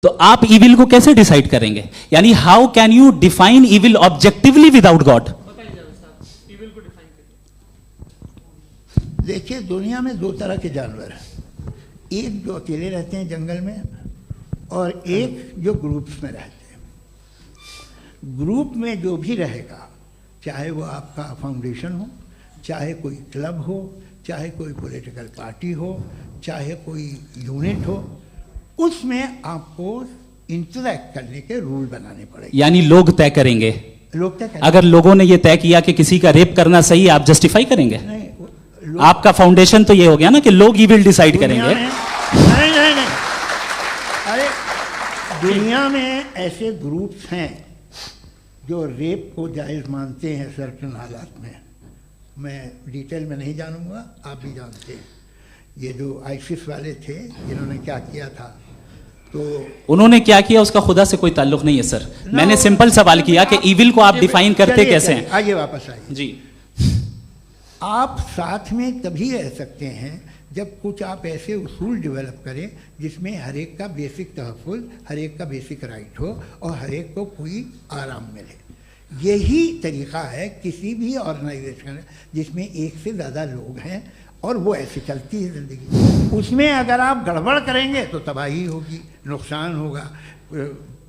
तो आप इविल को कैसे डिसाइड करेंगे? यानी how can you define evil objectively without God? देखिए, दुनिया में दो तरह के जानवर हैं, एक जो अकेले रहते हैं जंगल में और एक जो ग्रुप्स में रहते हैं। ग्रुप में जो भी रहेगा, चाहे वो आपका फाउंडेशन हो, चाहे कोई क्लब हो, चाहे कोई पॉलिटिकल पार्टी हो, चाहे कोई यूनिट हो, उसमें आपको इंटरैक्ट करने के रूल बनाने पड़ेंगे। यानी लोग तय करेंगे। लोग तय करेंगे। अगर लोगों ने ये तय किया कि किसी का रेप करना सही, आप जस्टिफाई करेंगे? नहीं, आपका फाउंडेशन तो ये हो गया ना कि लोग ही विल डिसाइड करेंगे। नहीं नहीं नहीं, अरे दुनिया में ऐसे ग्रुप्स हैं जो रेप को जायज़ मानते हैं सर्टेन हालात में। मैं डिटेल में नहीं जानूंगा, आप भी जानते हैं। ये जो आईसिस वाले थे, इन्होंने क्या किया था, तो उन्होंने क्या किया उसका खुदा से कोई ताल्लुक नहीं है सर। मैंने सिंपल सवाल किया कि इविल को आप डिफाइन करते कैसे हैं? आगे वापस आइए जी। आप साथ में तभी रह सकते हैं जब कुछ आप ऐसे उसूल डेवलप करें जिसमें हर एक का बेसिक तहफ़्फ़ुज़, हर एक का बेसिक राइट हो और हर एक को कोई आराम मिले। यही तरीक़ा है किसी भी ऑर्गेनाइजेशन जिसमें एक से ज़्यादा लोग हैं और वो ऐसे चलती है ज़िंदगी। उसमें अगर आप गड़बड़ करेंगे तो तबाही होगी, नुकसान होगा,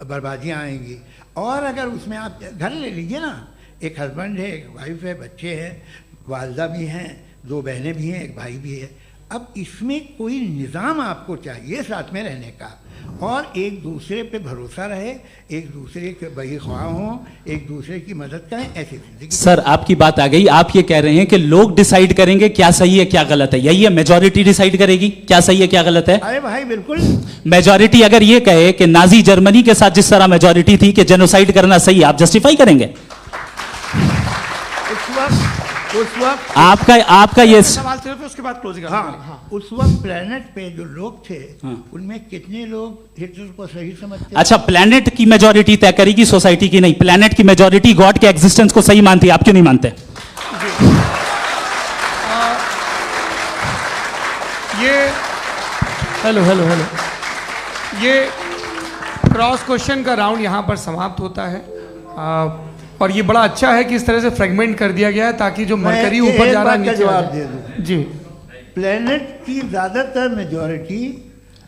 बर्बादियाँ आएंगी। और अगर उसमें आप घर ले लीजिए ना, एक हस्बैंड है, एक वाइफ है, बच्चे हैं, वालदा भी हैं, दो बहनें भी हैं, एक भाई भी है। अब इसमें कोई निज़ाम आपको चाहिए साथ में रहने का, और एक दूसरे पे भरोसा रहे, एक दूसरे के बहीख्वाह हों, एक दूसरे की मदद करें, ऐसी जिंदगी। सर आपकी बात आ गई। आप ये कह रहे हैं कि लोग डिसाइड करेंगे क्या सही है क्या गलत है, यही है? मेजॉरिटी डिसाइड करेगी क्या सही है क्या गलत है? अरे भाई बिल्कुल। मेजॉरिटी अगर ये कहे कि नाजी जर्मनी के साथ जिस तरह मेजॉरिटी थी कि जेनोसाइड करना सही है, आप जस्टिफाई करेंगे? उस वक्त आपका ये सवाल सिर्फ उसके बाद क्लोजिंग। हाँ, उस वक्त प्लेनेट पे जो लोग थे, उनमें कितने लोग हिटलर को सही समझते? अच्छा, प्लेनेट की मेजॉरिटी तय करेगी, सोसाइटी की नहीं। प्लेनेट की मेजॉरिटी गॉड के एग्जिस्टेंस को सही मानती है, आप क्यों नहीं मानते? ये हेलो हेलो हेलो, ये क्रॉस क्वेश्चन का राउंड यहाँ पर समाप्त होता है। और ये बड़ा अच्छा है कि इस तरह से फ्रेगमेंट कर दिया गया है ताकि जो मरकरी ऊपर जा रहा है नीचे जवाब दे दूं। जी। प्लेनेट की ज़्यादातर मेजॉरिटी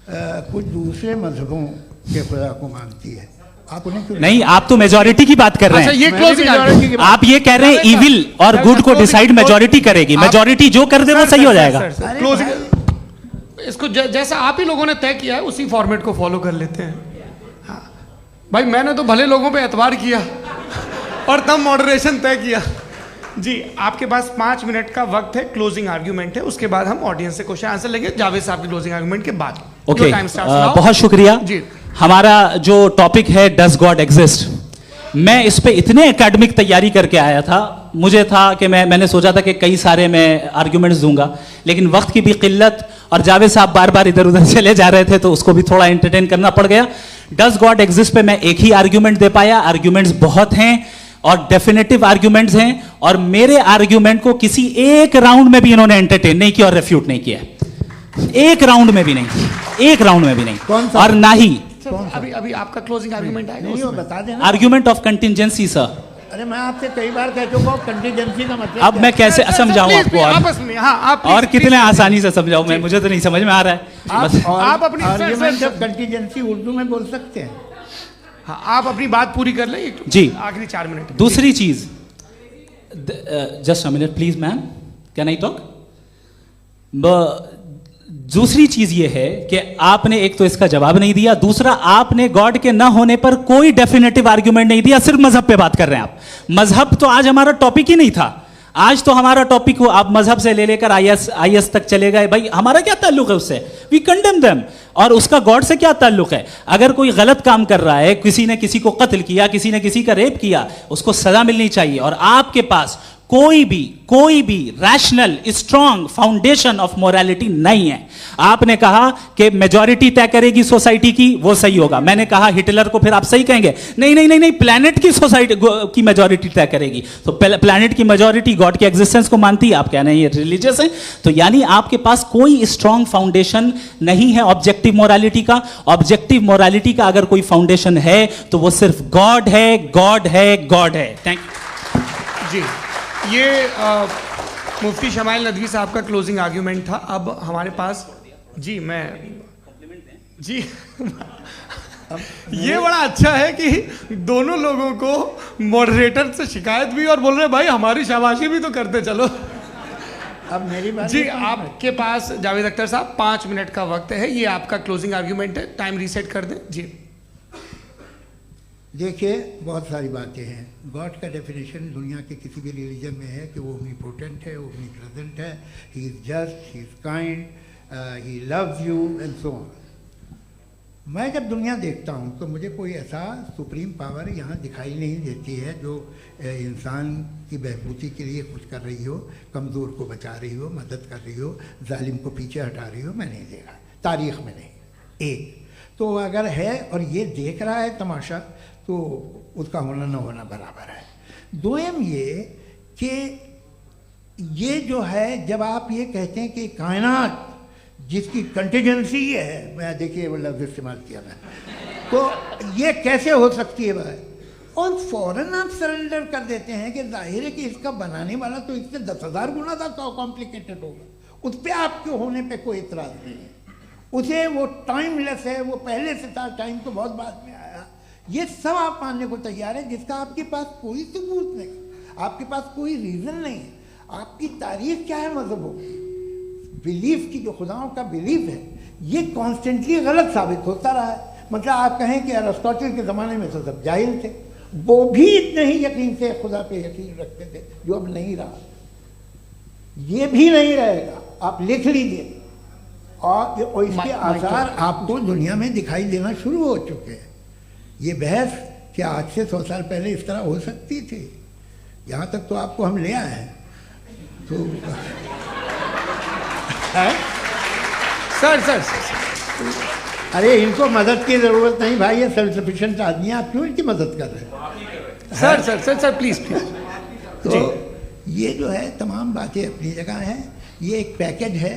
कुछ दूसरे मजहबों के खुदा को मानती है। आप उन्हें क्यों नहीं? आप तो मेजॉरिटी की बात कर रहे हैं। अच्छा, ये क्लोजिंग आप ये कह रहे हैं इविल और गुड को डिसाइड मेजॉरिटी करेगी। मेजॉरिटी जो कर दे वो सही हो जाएगा। क्लोजिंग इसको जैसा आप ही लोगों ने तय किया है उसी फॉर्मेट को फॉलो कर लेते हैं। हाँ भाई, मैंने तो भले लोगों पे एतबार किया और तब मॉडरेशन तय किया। जी, आपके पास 5 मिनट का वक्त है, क्लोजिंग आर्ग्यूमेंट है, उसके बाद हम ऑडियंस से क्वेश्चन आंसर लेंगे जावेद साहब की क्लोजिंग आर्ग्यूमेंट के बाद। ओके, बहुत शुक्रिया जी। हमारा जो टॉपिक है डज गॉड एग्जिस्ट, मैं इस पे इतने एकेडमिक तैयारी करके आया था। मुझे था कि मैंने सोचा था कि कई सारे मैं आर्ग्यूमेंट्स दूंगा, लेकिन वक्त की भी किल्लत और जावेद साहब बार बार इधर उधर चले जा रहे थे तो उसको भी थोड़ा एंटरटेन करना पड़ गया। डज गॉड एग्जिस्ट पे मैं एक ही आर्ग्यूमेंट दे पाया। आर्ग्यूमेंट्स बहुत हैं और डेफिनेटिव आर्ग्यूमेंट्स हैं, और मेरे आर्ग्यूमेंट को किसी एक राउंड में भी इन्होंने एंटरटेन नहीं किया और रेफ्यूट नहीं किया। एक राउंड में भी नहीं, एक राउंड में भी नहीं। और ना ही अभी आपका क्लोजिंग आर्ग्यूमेंट आएगा, नहीं, वो बता देना। Argument of contingency sir. अरे मैं आपसे कई बार कह चुका हूं कंटीजेंसी का मतलब अब मैं कैसे समझाऊं आपको? आपस में हाँ, आप और कितने आसानी से समझाऊं मैं? मुझे तो नहीं समझ में आ रहा है। आप अपनी आर्ग्यूमेंट ऑफ कंटीजेंसी उर्दू में बोल सकते हैं। हाँ, आप अपनी बात पूरी कर लें जी, आखिरी 4 मिनट। दूसरी चीज, just a minute please ma'am, can I talk? दूसरी चीज ये है कि आपने एक तो इसका जवाब नहीं दिया, दूसरा आपने गॉड के ना होने पर कोई डेफिनेटिव आर्ग्यूमेंट नहीं दिया, सिर्फ मजहब पे बात कर रहे हैं आप। मजहब तो आज हमारा टॉपिक ही नहीं था। आज तो हमारा टॉपिक हो, आप मजहब से ले लेकर आईएस तक चले गए। भाई हमारा क्या ताल्लुक है उससे? We condemn them. और उसका गॉड से क्या ताल्लुक है? अगर कोई गलत काम कर रहा है, किसी ने किसी को कत्ल किया, किसी ने किसी का रेप किया, उसको सजा मिलनी चाहिए। और आपके पास कोई भी rational strong foundation of morality नहीं है। आपने कहा कि मेजॉरिटी तय करेगी सोसाइटी की, वो सही होगा। मैंने कहा हिटलर को फिर आप सही कहेंगे, नहीं नहीं नहीं नहीं, प्लैनेट की सोसाइटी की मेजॉरिटी तय करेगी। तो प्लैनेट की मेजॉरिटी गॉड के एग्जिस्टेंस को मानती है, आप कह रहे हैं ये रिलीजियस है। तो यानी आपके पास कोई स्ट्रॉन्ग फाउंडेशन नहीं है ऑब्जेक्टिव मोरालिटी का। ऑब्जेक्टिव मोरालिटी का अगर कोई फाउंडेशन है तो वो सिर्फ गॉड है, गॉड है, गॉड है। थैंक यू जी। ये मुफ्ती शमाइल नदवी साहब का क्लोजिंग आर्ग्यूमेंट था। अब हमारे पास जी जी ये बड़ा अच्छा है कि दोनों लोगों को मॉडरेटर से शिकायत भी और बोल रहे भाई हमारी शाबाशी भी तो करते चलो। अब मेरी बात जी, आपके पास जावेद अख्तर साहब 5 मिनट का वक्त है। ये आपका क्लोजिंग आर्ग्यूमेंट है, टाइम रीसेट कर दें जी। देखिए, बहुत सारी बातें हैं। गॉड का डेफिनेशन दुनिया के किसी भी रिलीजन में है कि वो ओमनीपोटेंट है, ओमनीप्रेजेंट है, he is just, he is kind, he loves you and so on. मैं जब दुनिया देखता हूँ तो मुझे कोई ऐसा सुप्रीम पावर यहाँ दिखाई नहीं देती है जो इंसान की बहबूदी के लिए कुछ कर रही हो, कमज़ोर को बचा रही हो, मदद कर रही हो, जालिम को पीछे हटा रही हो। मैं नहीं देखा, तारीख़ में नहीं। एक तो अगर है और ये देख रहा है तमाशा, तो उसका होना न होना बराबर है। दोयम ये कि ये जो है, जब आप ये कहते हैं कि कायनात जिसकी कंटिजेंसी है, मैं देखिए वो लफ्ज़ इस्तेमाल किया मैं, तो ये कैसे हो सकती है भाई? और फ़ौरन आप सरेंडर कर देते हैं कि जाहिर है कि इसका बनाने वाला तो इससे 10,000 गुना ज़्यादा कॉम्प्लिकेटेड होगा। उस पर आपके होने पे कोई इतराज़ नहीं है। उसे वो टाइमलेस है, वो पहले से था, टाइम तो बहुत बाद में आया। ये सब आप मानने को तैयार है जिसका आपके पास कोई सबूत नहीं, आपके पास कोई रीज़न नहीं है। आपकी तारीख क्या है मज़हबों की? बिलीफ की, जो खुदाओं का बिलीफ है, ये कॉन्स्टेंटली गलत साबित होता रहा है। मतलब आप कहें कि अरिस्टोटल के ज़माने में तो सब जाहिल थे, वो भी इतने ही यकीन से खुदा पे यकीन रखते थे, जो अब नहीं रहा। ये भी नहीं रहेगा, आप लिख लीजिए। और इसके आसार आपको दुनिया में दिखाई देना शुरू हो चुके हैं। ये बहस क्या आज से 100 साल पहले इस तरह हो सकती थी? यहाँ तक तो आपको हम ले आए हैं। तो सर अरे इनको मदद की ज़रूरत नहीं भाई, ये सेल्फ सफिशिएंट आदमी है, आप क्यों इनकी मदद कर रहे हैं? Sir please. तो ये जो है तमाम बातें अपनी जगह हैं। ये एक पैकेज है।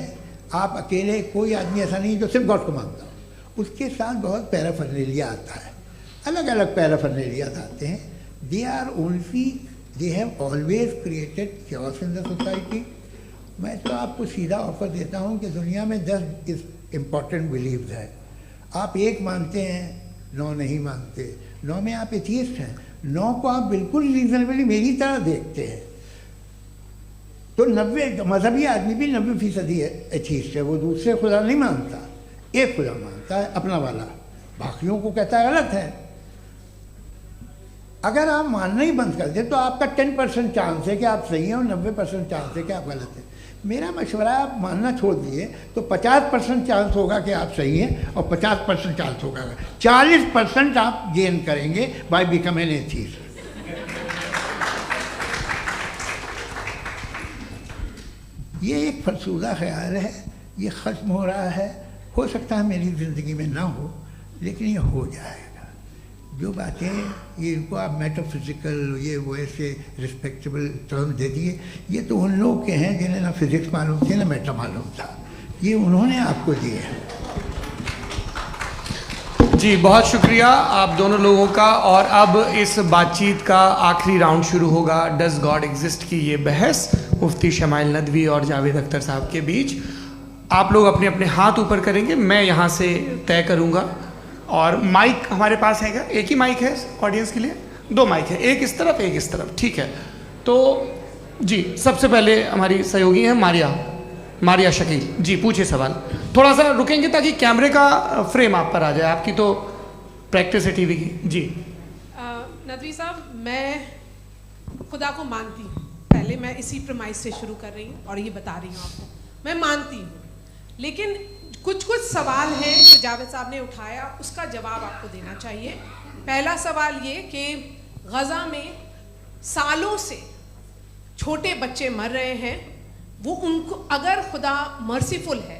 आप अकेले, कोई आदमी ऐसा नहीं जो सिर्फ गॉड को मानता हो। उसके साथ बहुत पैराफर्नेलिया आता है, अलग अलग पैराफर्नेलिया आते हैं। They have always created chaos in the society. मैं तो आपको सीधा ऑफर देता हूँ कि दुनिया में 10 इम्पॉर्टेंट बिलीव्स हैं। आप एक मानते हैं, 9 नहीं मानते, 9 में आप एथियस्ट हैं, 9 को आप बिल्कुल रीजनेबली मेरी तरह देखते हैं। तो 90 मजहबी आदमी भी 90% एथियस्ट है। वो दूसरे खुदा नहीं मानता, एक खुदा मानता है, अपना वाला, बाकियों को कहता है गलत है। अगर आप मानना ही बंद कर दें तो आपका 10% चांस है कि आप सही हैं और 90% चांस है कि आप गलत हैं। मेरा मशवरा है, आप मानना छोड़ दिए तो 50% चांस होगा कि आप सही हैं और 50% चांस होगा, 40% आप गेन करेंगे बाय बिकमिंग एन एथियस्ट। ये एक फरसूदा ख्याल है, ये ख़त्म हो रहा है। हो सकता है मेरी ज़िंदगी में ना हो, लेकिन ये हो जाएगा। जो बातें ये इनको आप मेटाफिज़िकल, ये वो ऐसे रिस्पेक्टेबल टर्म दे दिए, ये तो उन लोग के हैं जिन्हें ना फिज़िक्स मालूम थी ना मेटा मालूम था, ये उन्होंने आपको दिए हैं। जी बहुत शुक्रिया आप दोनों लोगों का। और अब इस बातचीत का आखिरी राउंड शुरू होगा, डज गॉड एग्जिस्ट की ये बहस मुफ्ती शमाइल नदवी और जावेद अख्तर साहब के बीच। आप लोग अपने अपने हाथ ऊपर करेंगे, मैं यहाँ से तय करूँगा। और माइक हमारे पास है क्या? एक ही माइक है ऑडियंस के लिए? 2 माइक है, एक इस तरफ एक इस तरफ, ठीक है। तो जी सबसे पहले हमारी सहयोगी है मारिया शकील जी, पूछिए सवाल। थोड़ा सा रुकेंगे ताकि कैमरे का फ्रेम आप पर आ जाए, आपकी तो प्रैक्टिस है टीवी की। जी नदवी साहब, मैं खुदा को मानती हूँ, पहले मैं इसी प्रमाइस से शुरू कर रही हूँ और ये बता रही हूँ आपको, मैं मानती हूँ। लेकिन कुछ सवाल हैं जो जावेद साहब ने उठाया, उसका जवाब आपको देना चाहिए। पहला सवाल ये कि गज़ा में सालों से छोटे बच्चे मर रहे हैं, वो उनको, अगर खुदा मर्सीफुल है,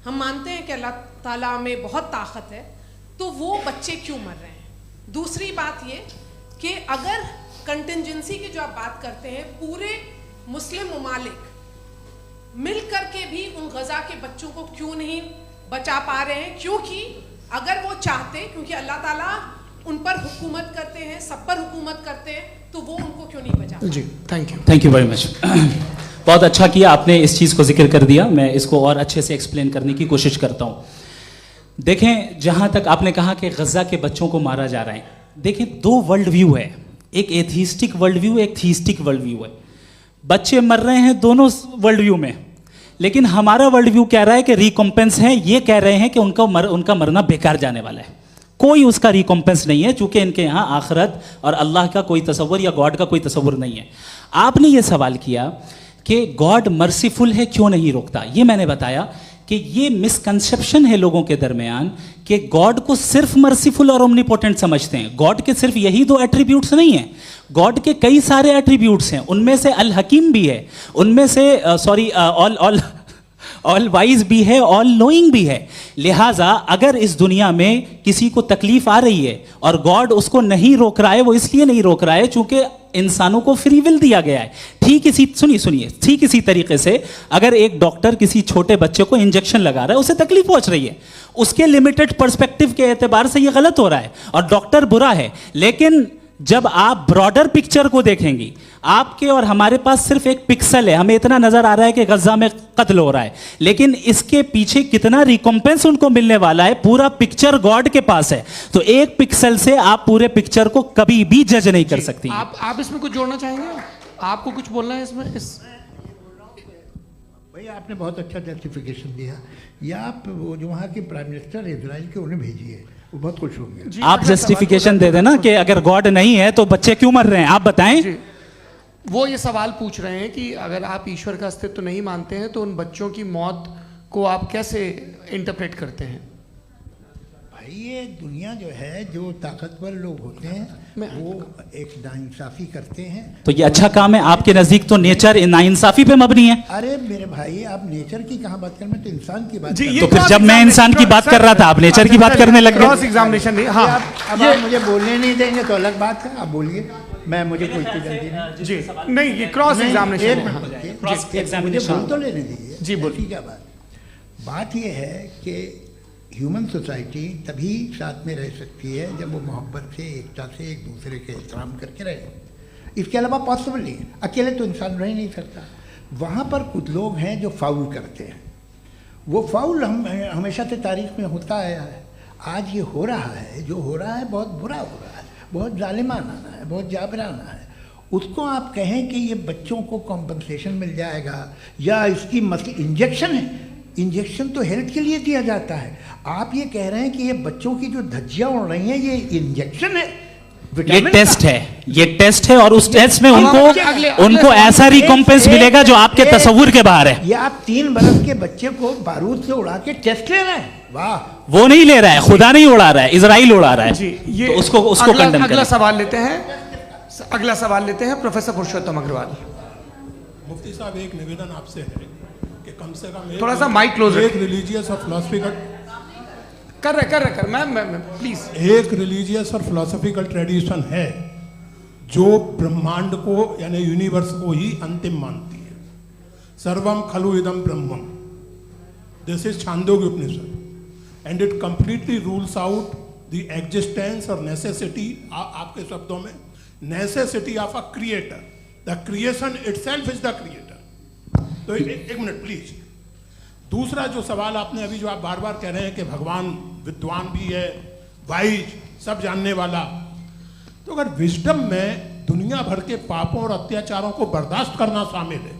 हम मानते हैं कि अल्लाह ताला में बहुत ताकत है, तो वो बच्चे क्यों मर रहे हैं? दूसरी बात ये कि अगर कंटिजेंसी की जो आप बात करते हैं, पूरे मुस्लिम ममालिक मिल करके भी उन गजा के बच्चों को क्यों नहीं बचा पा रहे हैं? क्योंकि अगर वो चाहते, क्योंकि अल्लाह ताला उन पर हुकूमत करते हैं, सब पर हुकूमत करते हैं, तो वो उनको क्यों नहीं बचा? जी, thank you. Thank you very much. बहुत अच्छा किया आपने, इस चीज़ को जिक्र कर दिया। मैं इसको और अच्छे से एक्सप्लेन करने की कोशिश करता हूँ। देखें, जहाँ तक आपने कहा कि गजा के बच्चों को मारा जा रहा है, देखें दो वर्ल्ड व्यू है, एक एथीस्टिक वर्ल्ड व्यू, एक थीस्टिक वर्ल्ड व्यू है। बच्चे मर रहे हैं दोनों वर्ल्ड व्यू में, लेकिन हमारा वर्ल्ड व्यू कह रहा है कि रिकॉम्पेंस है, ये कह रहे हैं कि उनका मरना बेकार जाने वाला है, कोई उसका रिकॉम्पेंस नहीं है, चूंकि इनके यहाँ आखिरत और अल्लाह का कोई तसव्वुर या गॉड का कोई तसव्वुर नहीं है। आपने ये सवाल किया कि गॉड मर्सीफुल है, क्यों नहीं रोकता? ये मैंने बताया कि ये मिसकंसेप्शन है लोगों के दरमियान कि गॉड को सिर्फ मर्सीफुल और ओमनीपोटेंट समझते हैं। गॉड के सिर्फ यही दो एट्रीब्यूट्स नहीं हैं, गॉड के कई सारे एट्रीब्यूट्स हैं, उनमें से अल हकीम भी है, उनमें से ऑल वाइज भी है, ऑल नोइंग भी है। लिहाजा अगर इस दुनिया में किसी को तकलीफ आ रही है और गॉड उसको नहीं रोक रहा है, वो इसलिए नहीं रोक रहा है चूंकि इंसानों को फ्री विल दिया गया है। ठीक इसी तरीके से अगर एक डॉक्टर किसी छोटे बच्चे को इंजेक्शन लगा रहा है, उसे तकलीफ पहुंच रही है, उसके लिमिटेड पर्सपेक्टिव के एतबार से यह गलत हो रहा है और डॉक्टर बुरा है। लेकिन जब आप ब्रॉडर पिक्चर को देखेंगी, आपके और हमारे पास सिर्फ एक पिक्सल है, हमें इतना नजर आ रहा है कि गजा में कत्ल हो रहा है, लेकिन इसके पीछे कितना रिकॉम्पेंस उनको मिलने वाला है, पूरा पिक्चर गॉड के पास है। तो एक पिक्सल से आप पूरे पिक्चर को कभी भी जज नहीं कर सकती। आप इसमें कुछ जोड़ना चाहेंगे? आपको कुछ बोलना है इसमें? भैया आपने बहुत अच्छा जस्टिफिकेशन दिया। या आप वो जो वहाँ के प्राइम मिनिस्टर इजराइल के, उन्हें भेजिए, वो बहुत खुश होंगे। आप जस्टिफिकेशन दे देना कि अगर गॉड नहीं है तो बच्चे क्यों मर रहे हैं, आप बताएं। वो ये सवाल पूछ रहे हैं कि अगर आप ईश्वर का अस्तित्व नहीं मानते हैं तो उन बच्चों की मौत को आप कैसे इंटरप्रेट करते हैं? भाई ये दुनिया जो है, जो ताकतवर लोग होते हैं वो एक नाइंसाफी करते हैं। तो ये अच्छा काम है आपके नजदीक, तो नेचर नाइंसाफी पे मबनी है। अरे मेरे भाई, आप नेचर की कहाँ बात कर रहे हैं, तो इंसान की बात। तो फिर जब मैं इंसान की बात कर रहा था, आप नेचर की बात करने लग गए। क्रॉस एग्जामिनेशन नहीं। हाँ, अब आप मुझे बोलने नहीं देंगे तो अलग बात है, आप बोलिए, मैं मुझे कोई जल्दी नहीं। जी नहीं, ये क्रॉस एग्जामिनेशन मुझे बोल तो लेने दीजिए। जी बोलिए। क्या बात ये है कि ह्यूमन सोसाइटी तभी साथ में रह सकती है जब वो मोहब्बत से, एकता से, एक दूसरे के एहतराम करके रहे। इसके अलावा पॉसिबल नहीं है, अकेले तो इंसान रह नहीं सकता। वहाँ पर कुछ लोग हैं जो फाउल करते हैं, वो फाउल हमेशा से तारीख में होता आया है। आज ये हो रहा है, जो हो रहा है बहुत बुरा हो रहा है, बहुत जालिमाना है, बहुत जाबराना है। उसको आप कहें कि ये बच्चों को कॉम्पनसेशन मिल जाएगा या इसकी इंजेक्शन है, इंजेक्शन तो हेल्थ के लिए दिया जाता है। आप ये कह रहे हैं कि ये बच्चों की जो धज्जियां उड़ रही हैं ये इंजेक्शन है, ये टेस्ट है, ये टेस्ट है और उस टेस्ट में उनको ऐसा रिकॉम्पेंस मिलेगा जो आपके तसव्वुर के बाहर है। ये आप 3 बरस के बच्चे को बारूद से उड़ा के टेस्ट ले रहे हैं। वाह, वो नहीं ले रहा है, खुदा नहीं उड़ा रहा है, इजराइल उड़ा रहा है। जी, ये तो उसको कंडेम अगला सवाल लेते हैं प्रोफेसर पुरुषोत्तम अग्रवाल। मुफ्ती साहब, एक निवेदन आपसे है कि कम से कम थोड़ा सा माइक क्लोज, एक रिलीजियस और फिलॉसफिकल कर मैम प्लीज। एक रिलीजियस और फिलोसॉफिकल ट्रेडिशन है जो ब्रह्मांड को यानी यूनिवर्स को ही अंतिम मानती है। सर्वम खलु इदम ब्रह्मम, this is Chandogya Upanishad and it completely rules out the existence और नेसेसिटी, आपके शब्दों में necessity of a creator. The creation itself is the creator. तो एक मिनट प्लीज। दूसरा जो सवाल आपने अभी, जो आप बार बार कह रहे हैं कि भगवान विद्वान भी है, वाइज, सब जानने वाला, तो अगर विजडम में दुनिया भर के पापों और अत्याचारों को बर्दाश्त करना शामिल है,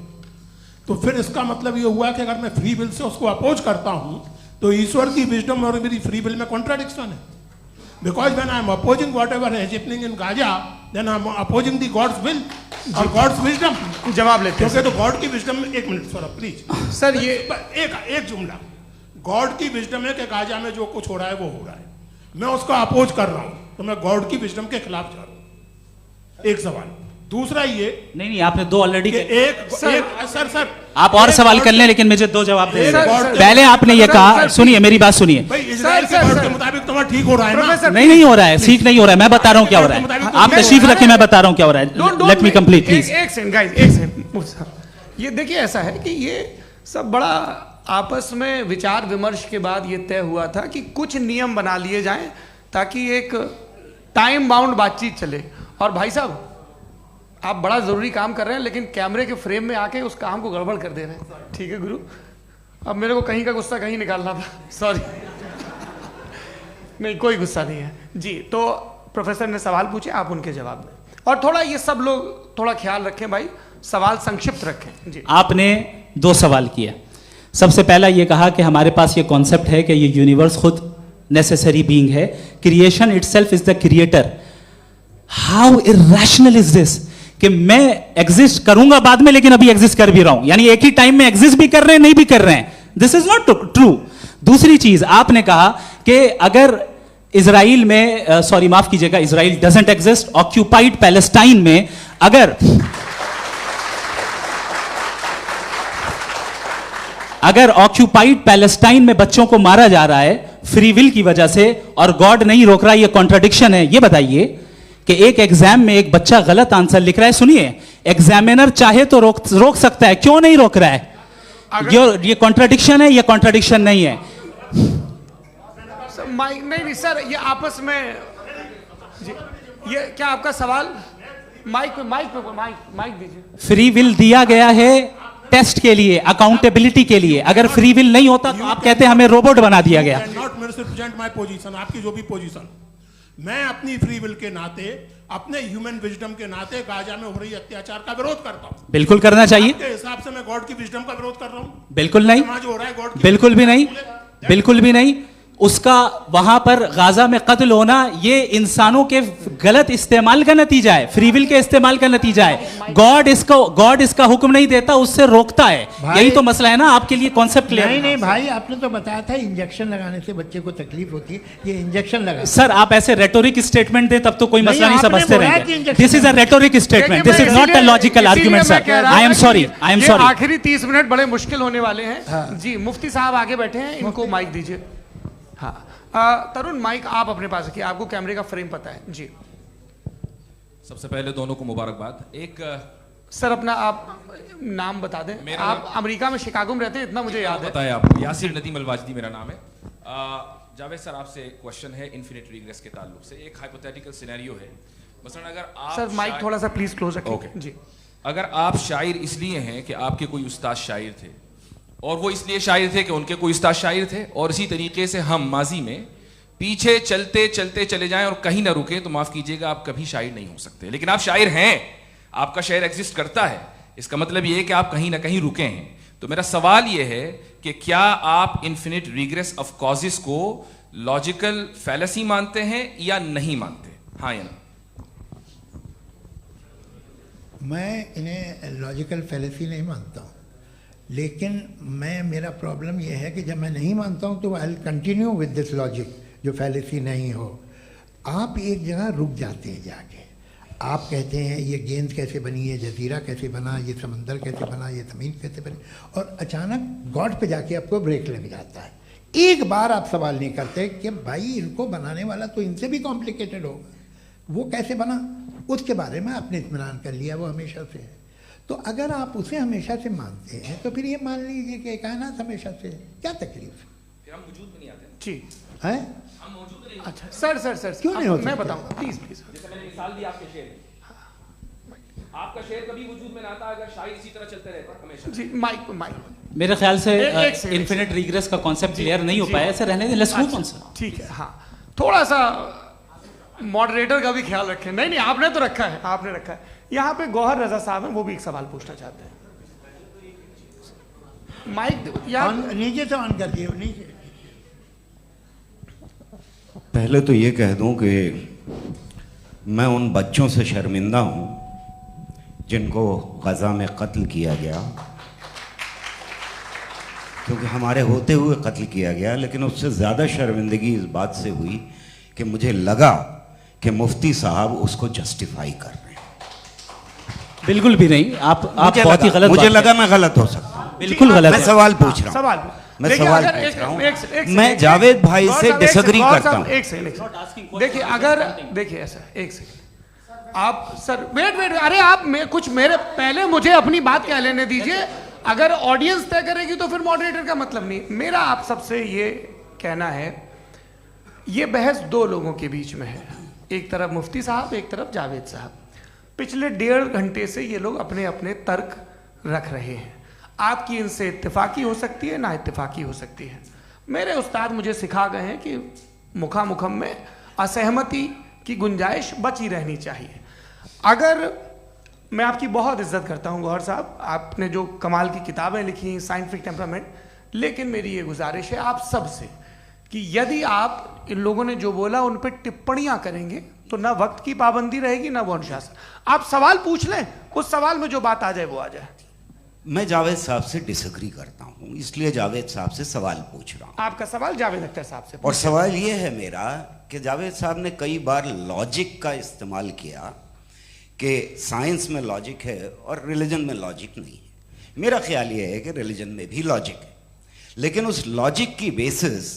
तो फिर इसका मतलब ये हुआ कि अगर मैं फ्री विल से उसको अपोज करता हूं तो ईश्वर की विजडम और मेरी फ्री विल में कॉन्ट्राडिक्शन है। Because when I am opposing whatever is happening in Gaza, then I am opposing the God's will और गॉड्स विजडम। जवाब लेते हैं तो गॉड की विजडम में, एक मिनट सर प्लीज सर, ये एक जुमला, गॉड की विजडम है कि गाजा में जो कुछ हो रहा है वो हो रहा है, मैं उसका अपोज कर रहा हूं, तो मैं गॉड की विजडम के खिलाफ जा रहा हूं। एक सवाल। दूसरा ये नहीं आपने दो ऑलरेडी सर आप और सवाल कर लें, लेकिन मुझे दो जवाब दे सर, दीजिए। पहले आपने ये कहा, सुनिए मेरी बात सुनिए। भाई इजराइल के गॉड के मुताबिक तुम्हारा ठीक हो रहा है ना? नहीं हो रहा है, ठीक नहीं हो रहा है। मैं बता रहा हूँ क्या हो रहा है, आप तशरीफ रखें, मैं बता रहा हूँ क्या हो रहा है। Let me complete please. एक सेकंड गाइस, एक सेकंड। ये देखिए ऐसा है कि ये सब बड़ा आपस में विचार विमर्श के बाद ये तय हुआ था कि कुछ नियम बना लिए जाएं ताकि एक टाइम बाउंड बातचीत चले। और भाई साहब आप बड़ा जरूरी काम कर रहे हैं, लेकिन कैमरे के फ्रेम में आके उस काम को गड़बड़ कर दे रहे हैं। ठीक है गुरु, अब मेरे को कहीं का गुस्सा कहीं निकालना था, सॉरी। नहीं कोई गुस्सा नहीं है जी। तो प्रोफेसर ने सवाल पूछे, आप उनके जवाब दें, और थोड़ा ये सब लोग थोड़ा ख्याल रखें भाई, सवाल संक्षिप्त रखें जी। आपने दो सवाल किए। सबसे पहला ये कहा कि हमारे पास ये कॉन्सेप्ट है कि ये यूनिवर्स खुद नेसेसरी बीइंग है, creation itself is the creator. How irrational is this कि मैं एग्जिस्ट करूंगा बाद में, लेकिन अभी एग्जिस्ट कर भी रहा हूं, यानी एक ही टाइम में एग्जिस्ट भी कर रहे हैं, नहीं भी कर रहे हैं। This is not true. दूसरी चीज आपने कहा कि अगर इजराइल में, सॉरी माफ कीजिएगा, Israel doesn't exist, occupied Palestine में अगर ऑक्यूपाइड पैलेस्टाइन में बच्चों को मारा जा रहा है फ्री विल की वजह से और गॉड नहीं रोक रहा, ये कॉन्ट्राडिक्शन है। ये बताइए कि एक एग्जाम में एक बच्चा गलत आंसर लिख रहा है, सुनिए, एग्जामिनर चाहे तो रोक सकता है, क्यों नहीं रोक रहा है? ये कॉन्ट्राडिक्शन है, ये कॉन्ट्राडिक्शन नहीं है। माइक नहीं सर, ये आपस में जी, ये क्या आपका सवाल? माइक दीजिए। फ्री विल दिया गया है टेस्ट के लिए, अकाउंटेबिलिटी के लिए। अगर फ्री विल नहीं होता तो आप कहते हैं हमें रोबोट बना दिया गया। नॉट मिसरिप्रेजेंट माय पोजीशन, आपकी जो भी पोजीशन, मैं अपनी फ्री विल के नाते, अपने ह्यूमन विजडम के नाते गाजा में हो रही अत्याचार का विरोध करता हूं। बिल्कुल करना चाहिए। आपके हिसाब से मैं गॉड की विजडम का विरोध कर रहा हूं? बिल्कुल नहीं, जो हो रहा है गॉड की, बिल्कुल भी नहीं, बिल्कुल भी नहीं। उसका वहां पर गाजा में कत्ल होना ये इंसानों के गलत इस्तेमाल का नतीजा है, फ्री विल के इस्तेमाल का नतीजा है। गॉड इसका हुक्म नहीं देता, उससे रोकता है। यही तो मसला है ना, आपके लिए कॉन्सेप्ट क्लियर नहीं भाई, आपने तो बताया था इंजेक्शन लगाने से बच्चे को तकलीफ होती है, ये इंजेक्शन लगा। सर आप ऐसे रेटोरिक स्टेटमेंट दे तब तो कोई मसला नहीं समझते रहेंगे। This is a rhetoric statement, this is not a logical argument sir. I am sorry, I am sorry. आखिरी 30 मिनट बड़े मुश्किल होने वाले हैं जी। मुफ्ती साहब आगे बैठे हैं, इनको माइक दीजिए। हाँ तरुण, माइक आप अपने पास रखिए, आपको कैमरे का फ्रेम पता है जी। सबसे पहले दोनों को मुबारकबाद। एक सर अपना आप नाम बता दें। आप अमेरिका में शिकागो में रहते हैं, इतना मुझे याद है। बताया आपको, यासिर नदीम अलवाजदी मेरा नाम है। जावेद सर आपसे एक क्वेश्चन है इन्फिनिट रिग्रेस के ताल्लुक से। एक हाइपोथेटिकल सिनेरियो है, मसलन अगर आप सर माइक थोड़ा सा प्लीज क्लोज रखें जी। अगर आप शायर इसलिए हैं कि आपके कोई उस्ताद शायर थे, और वो इसलिए शायर थे कि उनके कोई उस्ताद शायर थे, और इसी तरीके से हम माजी में पीछे चलते चलते चले जाएं और कहीं ना रुके, तो माफ कीजिएगा आप कभी शायर नहीं हो सकते। लेकिन आप शायर हैं, आपका शायर एग्जिस्ट करता है, इसका मतलब ये है कि आप कहीं ना कहीं रुके हैं। तो मेरा सवाल ये है कि क्या आप इन्फिनिट रिग्रेस ऑफ कॉजेस को लॉजिकल फैलेसी मानते हैं या नहीं मानते? हाँ या ना? मैं इन्हें लॉजिकल फैलेसी नहीं मानता हूँ, लेकिन मेरा प्रॉब्लम यह है कि जब मैं नहीं मानता हूँ तो I will continue with this logic जो फैलेसी नहीं हो। आप एक जगह रुक जाते हैं जाके, आप कहते हैं ये गेंद कैसे बनी, ये जजीरा कैसे बना, ये समंदर कैसे बना, ये ज़मीन कैसे बनी, और अचानक गॉड पे जाके आपको ब्रेक लग जाता है। एक बार आप सवाल नहीं करते कि भाई इनको बनाने वाला तो इनसे भी कॉम्प्लिकेटेड होगा, वो कैसे बना, उसके बारे में आपने इत्मीनान कर लिया, वो हमेशा से है। तो अगर आप उसे हमेशा से मानते हैं तो फिर ये मान लीजिए कि कायनात हमेशा से है, क्या तकलीफ है? फिर हम वजूद में नहीं आते जी है? हम मौजूद नहीं। अच्छा सर क्यों नहीं होता? मैं बताऊंगा प्लीज। जैसे मैंने मिसाल दी आपके शेर, आपका शेर कभी वजूद में ना आता अगर शायर इसी तरह चलते रहता हमेशा जी। माइक मेरे ख्याल से एक इन्फिनिट रिग्रेस का कॉन्सेप्ट क्लियर नहीं हो पाया, ऐसे रहने दें, लेट्स मूव ऑन सर। ठीक है। हाँ थोड़ा सा मॉडरेटर का भी ख्याल रखें। नहीं आपने तो रखा है, आपने रखा है। यहाँ पे गौहर रजा साहब हैं, वो भी एक सवाल पूछना चाहते हैं। माइक यार नीचे से ऑन कर दिए, नीचे। पहले तो ये कह दूं कि मैं उन बच्चों से शर्मिंदा हूं जिनको गजा में कत्ल किया गया, क्योंकि हमारे होते हुए कत्ल किया गया। लेकिन उससे ज़्यादा शर्मिंदगी इस बात से हुई कि मुझे लगा कि मुफ्ती साहब उसको जस्टिफाई कर रहे हैं। बिल्कुल भी नहीं, आप बहुत ही गलत मुझे बात लगा मैं गलत हो सकता हूं। बिल्कुल गलत मैं है। सवाल पूछ रहा हूं, सवाल मैं देखिए, सवाल अगर पूछ रहा हूं। एक सेकंड, मैं जावेद भाई गौर से साहब, डिसएग्री गौर करता साहब, हूं। एक सेकंड देखिए, अगर देखिए ऐसा एक सेकंड आप सर वेट अरे आप कुछ मेरे पहले मुझे अपनी बात कह लेने दीजिए। अगर ऑडियंस तय करेगी तो फिर मॉडरेटर का मतलब नहीं। मेरा आप सबसे ये कहना है, ये बहस दो लोगों के बीच में है, एक तरफ मुफ्ती साहब, एक तरफ जावेद साहब। पिछले 1.5 घंटे से ये लोग अपने अपने तर्क रख रहे हैं। आपकी इनसे इत्तेफाकी हो सकती है, ना इत्तेफाकी हो सकती है। मेरे उस्ताद मुझे सिखा गए हैं कि मुखामुखम में असहमति की गुंजाइश बची रहनी चाहिए। अगर मैं आपकी बहुत इज्जत करता हूं गौहर साहब, आपने जो कमाल की किताबें लिखी, साइंटिफिक टेम्परामेंट, लेकिन मेरी ये गुजारिश है आप सबसे कि यदि आप इन लोगों ने जो बोला उन पर टिप्पणियां करेंगे तो ना वक्त की पाबंदी रहेगी, ना वो अनुशासन। आप सवाल पूछ लें, उस सवाल में जो बात आ जाए वो आ जाए। मैं जावेद साहब से डिसएग्री करता हूं, इसलिए जावेद साहब से सवाल पूछ रहा हूं। आपका सवाल जावेद अख्तर साहब से। और सवाल ये है मेरा कि जावेद साहब ने कई बार लॉजिक का इस्तेमाल किया कि साइंस में लॉजिक है और रिलीजन में लॉजिक नहीं है। मेरा ख्याल ये है कि रिलीजन में भी लॉजिक है, लेकिन उस लॉजिक की बेसिस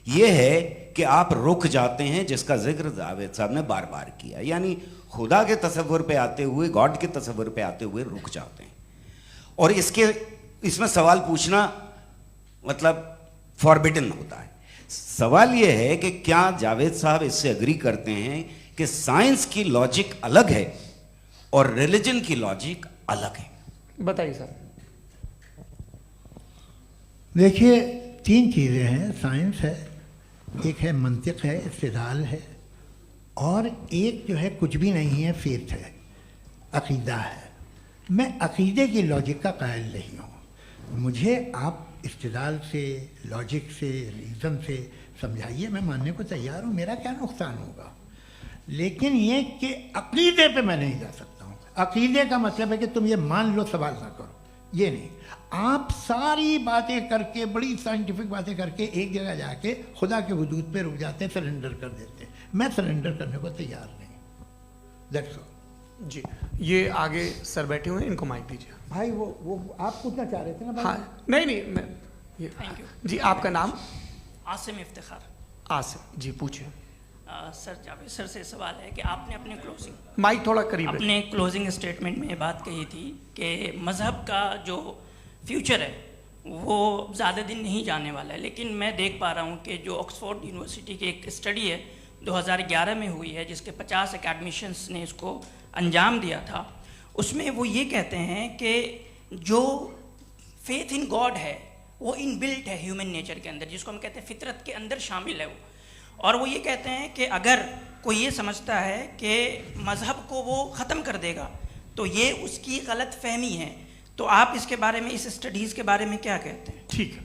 ये है कि आप रुक जाते हैं, जिसका जिक्र जावेद साहब ने बार बार किया, यानी खुदा के तसव्वुर पे आते हुए, गॉड के तसव्वुर पे आते हुए रुक जाते हैं। और इसमें सवाल पूछना मतलब फॉरबिडन होता है। सवाल यह है कि क्या जावेद साहब इससे एग्री करते हैं कि साइंस की लॉजिक अलग है और रिलीजन की लॉजिक अलग है? बताइए सर। देखिए, 3 चीज़ें हैं। साइंस है, एक है मंतिक है, इस्तिदलाल है, और एक जो है कुछ भी नहीं है, फेथ है, अकीदा है। मैं अकीदे की लॉजिक का कायल नहीं हूँ। मुझे आप इस्तिदलाल से, लॉजिक से, रीज़न से समझाइए, मैं मानने को तैयार हूँ, मेरा क्या नुकसान होगा। लेकिन ये कि अकीदे पे मैं नहीं जा सकता हूँ। अकीदे का मतलब है कि तुम ये मान लो, सवाल ना करो, ये नहीं। आप सारी बातें करके, बड़ी साइंटिफिक बातें करके एक जगह जाके खुदा के हुदूद पे रुक जाते हैं, सरेंडर कर देते हैं। मैं सरेंडर करने को तैयार नहीं। दैट्स ऑल जी। ये आगे सर बैठे हुए हैं, इनको माइक दीजिए। भाई। वो आप पूछना चाह रहे थे ना भाई? हाँ, नहीं मैं ये थैंक यू जी। आपका नाम? आसिम इफ्तिखार। आसिम जी, पूछिए। सर, जावेद सर से सवाल है कि आपने अपने क्लोजिंग माइक थोड़ा करीब है। अपने क्लोजिंग स्टेटमेंट में ये बात कही थी कि मज़हब का जो फ्यूचर है वो ज़्यादा दिन नहीं जाने वाला है, लेकिन मैं देख पा रहा हूँ कि जो ऑक्सफोर्ड यूनिवर्सिटी की एक स्टडी है 2011 में हुई है, जिसके 50 एकेडमिशियंस ने इसको अंजाम दिया था, उसमें वो ये कहते हैं कि जो फेथ इन गॉड है वो इनबिल्ट है ह्यूमन नेचर के अंदर, जिसको हम कहते हैं फितरत के अंदर शामिल है वो। और वो ये कहते हैं कि अगर कोई ये समझता है कि मज़हब को वो ख़त्म कर देगा तो ये उसकी गलत फहमी है। तो आप इसके बारे में, इस स्टडीज़ के बारे में क्या कहते हैं? ठीक है।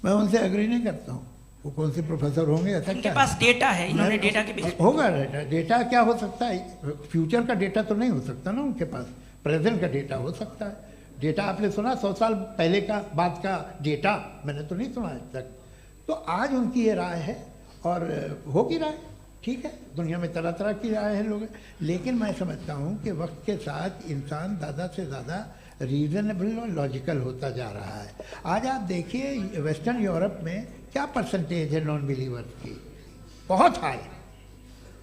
मैं उनसे एग्री नहीं करता हूँ। वो कौन से प्रोफेसर होंगे? ऐसा उनके क्या पास डेटा है, इन्होंने डेटा के बेस होगा। डेटा क्या हो सकता है? फ्यूचर का डेटा तो नहीं हो सकता ना उनके पास। प्रेजेंट का डेटा हो सकता है। डेटा आपने सुना 100 साल पहले का बाद का डेटा? मैंने तो नहीं सुना आज तक। तो आज उनकी ये राय है और होगी राय, ठीक है। दुनिया में तरह तरह की राय है लोग, लेकिन मैं समझता हूँ कि वक्त के साथ इंसान ज़्यादा से ज़्यादा रीज़नेबल और लॉजिकल होता जा रहा है। आज आप देखिए वेस्टर्न यूरोप में क्या परसेंटेज है नॉन बिलीवर्स की, बहुत हाई।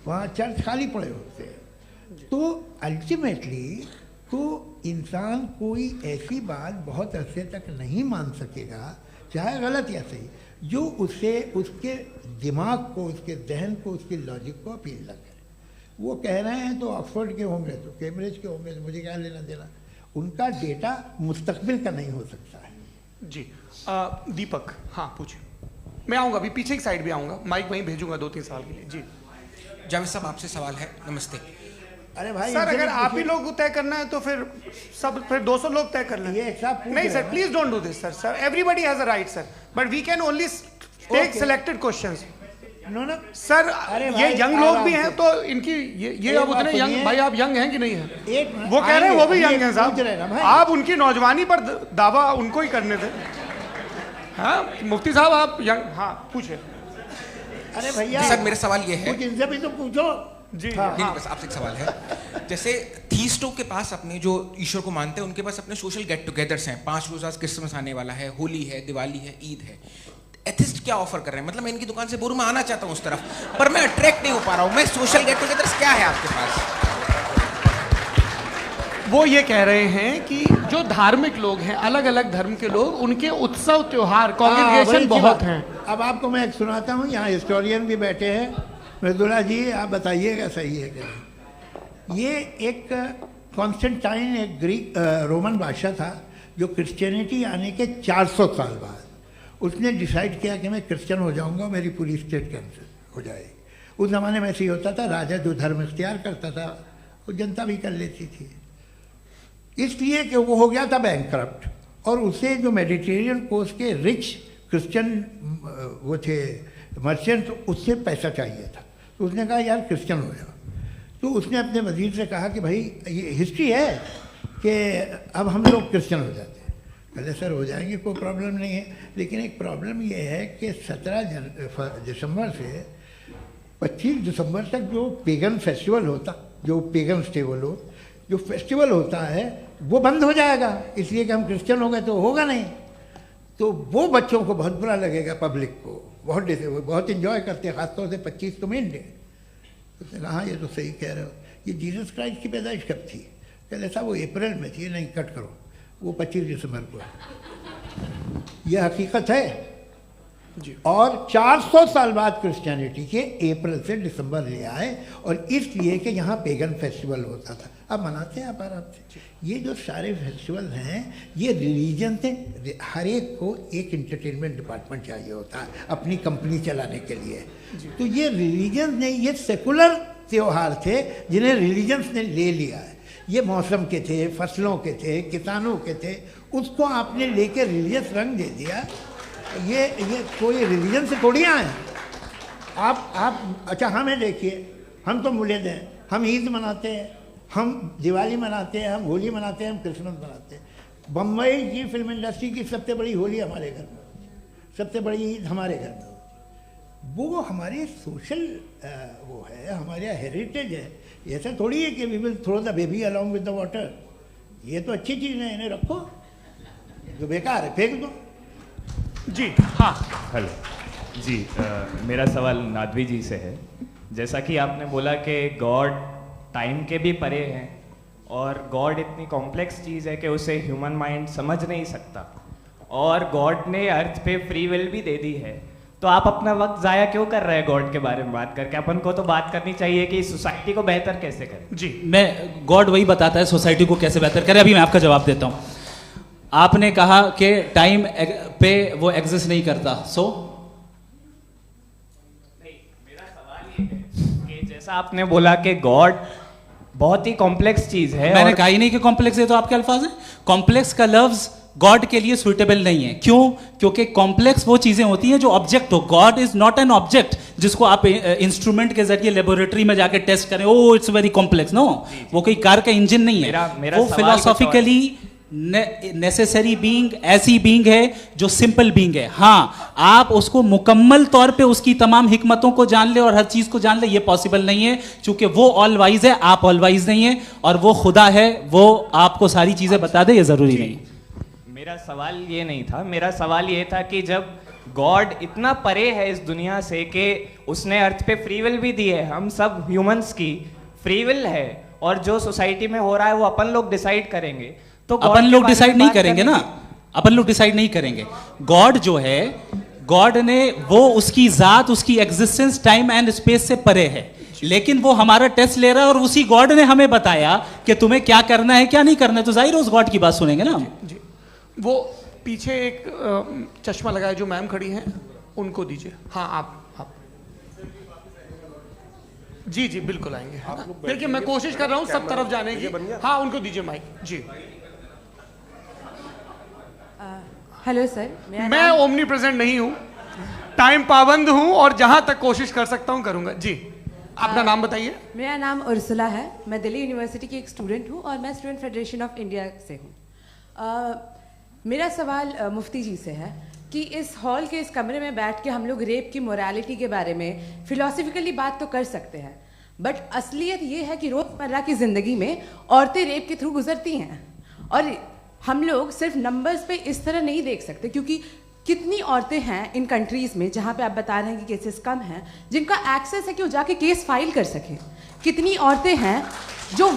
वहाँ चर्च खाली पड़े होते हैं। तो अल्टीमेटली तो इंसान कोई ऐसी बात बहुत अरसे तक नहीं मान सकेगा, चाहे गलत या सही, जो उसे, उसके दिमाग को, उसके जहन को, उसकी लॉजिक को अपील न करे। वो कह रहे हैं तो ऑक्सफोर्ड के होंगे तो कैम्ब्रिज के होंगे, तो मुझे क्या लेना देना। उनका डेटा मुस्तकबिल का नहीं हो सकता है। जी। दीपक, हाँ पूछिए। मैं आऊँगा अभी, पीछे की साइड भी आऊँगा, माइक वहीं भेजूंगा 2-3 साल के लिए। जी जावेद साहब, आपसे सवाल है। नमस्ते। अरे भाई सर, अगर आप ही लोग तय करना है तो फिर 200 लोग तय कर लें। ये सब नहीं sir, please don't do this sir. Sir, everybody has a right sir, but we can only take selected questions. No sir, ये यंग लोग भी हैं तो इनकी ये अब उतने सुनिए। यंग, भाई आप यंग हैं कि नहीं हैं? एक मिनट, वो कह रहे हैं वो भी आइए, यंग हैं पूछ रहे हैं ना साहब। भाई। आप उनकी नौजवानी पर दावा उनको ही करने थे। हाँ मुफ्ती साहब, आप यंग, हाँ पूछे। अरे भैया सर, मेरा सवाल ये है। कुछ इनसे भी तो पूछो। जी नहीं, बस आपसे एक सवाल है। जैसे थीस्टों के पास अपने जो ईश्वर को मानते हैं उनके पास अपने सोशल गेट टुगेदर्स हैं। 5 रोज़ आज क्रिसमस आने वाला है, होली है, दिवाली है, ईद है। एथिस्ट क्या ऑफर कर रहे हैं? मतलब मैं इनकी दुकान से बोलूं मैं आना चाहता हूं उस तरफ, पर मैं अट्रैक्ट नहीं हो पा रहा हूं। मैं सोशल गेट टुगेदर्स क्या है आपके पास? वो ये कह रहे हैं कि जो धार्मिक लोग हैं, अलग अलग धर्म के लोग, उनके उत्सव त्योहार कॉन्ग्रेगेशन बहुत हैं। अब आपको मैं एक सुनाता हूँ, यहाँ हिस्टोरियन भी बैठे हैं। मृदुला जी आप बताइएगा सही है कि नहीं। ये एक कॉन्स्टेंटाइन, एक ग्रीक रोमन बादशाह था जो क्रिश्चियनिटी आने के 400 साल बाद उसने डिसाइड किया कि मैं क्रिश्चियन हो जाऊंगा, मेरी पूरी स्टेट कैंसिल हो जाएगी। उस ज़माने में ऐसे ही होता था, राजा जो धर्म इख्तियार करता था वो जनता भी कर लेती थी। इसलिए कि वो हो गया था बैंकक्रप्ट, और उसे जो मेडिटेरियन कोस्ट के रिच क्रिश्चियन वो थे मर्चेंट, उससे पैसा चाहिए था। तो उसने कहा यार क्रिश्चियन हो जाओ। तो उसने अपने वजीर से कहा कि भाई ये हिस्ट्री है कि अब हम लोग क्रिश्चियन हो जाते हैं। कहले सर हो जाएंगे, कोई प्रॉब्लम नहीं है, लेकिन एक प्रॉब्लम ये है कि 17 दिसंबर से 25 दिसंबर तक जो पेगन फेस्टिवल होता, जो पेगन जो फेस्टिवल होता है वो बंद हो जाएगा, इसलिए कि हम क्रिश्चियन हो गए तो होगा नहीं। तो वो बच्चों को बहुत बुरा लगेगा, पब्लिक को बहुत इन्जॉय करते हैं, खासतौर से 25 को मेन डे। उसने कहा हाँ ये तो सही कह रहे हो, ये जीसस क्राइस्ट की पैदाइश कब थी? कहले साहब वो अप्रैल में थी। नहीं कट करो, वो 25 दिसंबर को है। ये हकीकत है जी। और 400 साल बाद क्रिश्चियनिटी के अप्रैल से दिसंबर ले आए, और इसलिए कि यहाँ पेगन फेस्टिवल होता था। अब मनाते हैं आप आराम से। ये जो सारे फेस्टिवल हैं ये रिलीजन से, हर एक को एक इंटरटेनमेंट डिपार्टमेंट चाहिए होता है अपनी कंपनी चलाने के लिए। तो ये रिलीजन ने, ये सेकुलर त्यौहार थे जिन्हें रिलीजन्स ने ले लिया है। ये मौसम के थे, फसलों के थे, किसानों के थे, उसको आपने लेके रिलीजियस रंग दे दिया। ये कोई रिलीजन से थोड़ी आए आप। अच्छा हमें देखिए, हम तो मुल्द हैं, हम ईद मनाते हैं, हम दिवाली मनाते हैं, हम होली मनाते हैं, हम क्रिसमस मनाते हैं। बम्बई की फिल्म इंडस्ट्री की सबसे बड़ी होली हमारे घर में होती है, सबसे बड़ी ईद हमारे घर में होती है। वो हमारे सोशल वो है, हमारे हेरिटेज है। ऐसा थोड़ी है कि we will throw the baby along with the water. ये तो अच्छी चीज़ है, इन्हें रखो, जो बेकार है फेंक दो। जी हाँ हेलो जी, मेरा सवाल नादवी जी से है। जैसा कि आपने बोला कि गॉड टाइम के भी परे हैं, और गॉड इतनी कॉम्प्लेक्स चीज़ है कि उसे ह्यूमन माइंड समझ नहीं सकता, और गॉड ने अर्थ पे फ्री विल भी दे दी है। तो आप अपना वक्त ज़ाया क्यों कर रहे हैं गॉड के बारे में बात करके? अपन को तो बात करनी चाहिए कि सोसाइटी को बेहतर कैसे करें। जी मैं, गॉड वही बताता है सोसाइटी को कैसे बेहतर करें। अभी मैं आपका जवाब देता हूँ। आपने कहा कि टाइम पे वो एग्जिस्ट नहीं करता, सो नहीं, मेरा सवाल ये है कि जैसा आपने बोला कि गॉड बहुत ही कॉम्प्लेक्स चीज है। मैंने कहा ही नहीं कि कॉम्प्लेक्स है, तो आपके अल्फाज हैं। कॉम्प्लेक्स का लफ्ज गॉड के लिए सुइटेबल नहीं है। क्यों? क्योंकि कॉम्प्लेक्स वो चीजें होती हैं जो ऑब्जेक्ट हो। God is not an object जिसको आप इंस्ट्रूमेंट के जरिए लेबोरेटरी में जाके टेस्ट करें, oh it's very complex. No, वो कोई कार का इंजन नहीं है। वो फिलोसॉफिकली नेसेसरी बीइंग ऐसी बीइंग है जो सिंपल बीइंग है। हाँ, आप उसको मुकम्मल तौर पे उसकी तमाम हिकमतों को जान ले और हर चीज को जान ले, ये पॉसिबल नहीं है, क्योंकि वो ऑल वाइज है, आप ऑल वाइज नहीं है, और वो खुदा है, वो आपको सारी चीजें बता दे, ये जरूरी नहीं। मेरा सवाल ये नहीं था, मेरा सवाल ये था कि जब गॉड इतना परे है इस दुनिया से कि उसने अर्थ पे फ्री विल भी दी है, हम सब ह्यूमंस की फ्री विल है, और जो सोसाइटी में हो रहा है वो अपन लोग डिसाइड करेंगे। तो अपन लोग डिसाइड नहीं करेंगे ना, अपन लोग डिसाइड नहीं करेंगे। गॉड जो है, गॉड ने वो उसकी जात, उसकी एग्जिस्टेंस टाइम एंड स्पेस से परे है, लेकिन वो हमारा टेस्ट ले रहा है, और उसी गॉड ने हमें बताया कि तुम्हें क्या करना है क्या नहीं करना है। तो जाहिर है उस गॉड की बात सुनेंगे ना हम। जी, वो पीछे एक चश्मा लगाया जो मैम खड़ी हैं, उनको दीजिए। हाँ आप जी जी बिल्कुल आएंगे। देखिए मैं कोशिश कर रहा हूँ सब तरफ जाने की। हाँ उनको दीजिए माइक। जी हेलो सर, मैं ओमनी प्रेजेंट नहीं हूँ, टाइम पाबंद हूँ, और जहाँ तक कोशिश कर सकता हूँ करूँगा। जी अपना नाम बताइए। मेरा नाम उर्सुला है, मैं दिल्ली यूनिवर्सिटी की एक स्टूडेंट हूँ, और मैं स्टूडेंट फेडरेशन ऑफ इंडिया से हूँ। मेरा सवाल मुफ्ती जी से है कि इस हॉल के इस कमरे में बैठ के हम लोग रेप की मोरालिटी के बारे में फिलोसफिकली बात तो कर सकते हैं, बट असलियत ये है कि रोज़मर्रा की ज़िंदगी में औरतें रेप के थ्रू गुजरती हैं, और हम लोग सिर्फ नंबर्स पे इस तरह नहीं देख सकते, क्योंकि कितनी औरतें हैं इन कंट्रीज़ में जहाँ पे आप बता रहे हैं कि केसेस कम हैं, जिनका एक्सेस है कि वो जाके केस फाइल कर सकें। कितनी औरतें हैं जो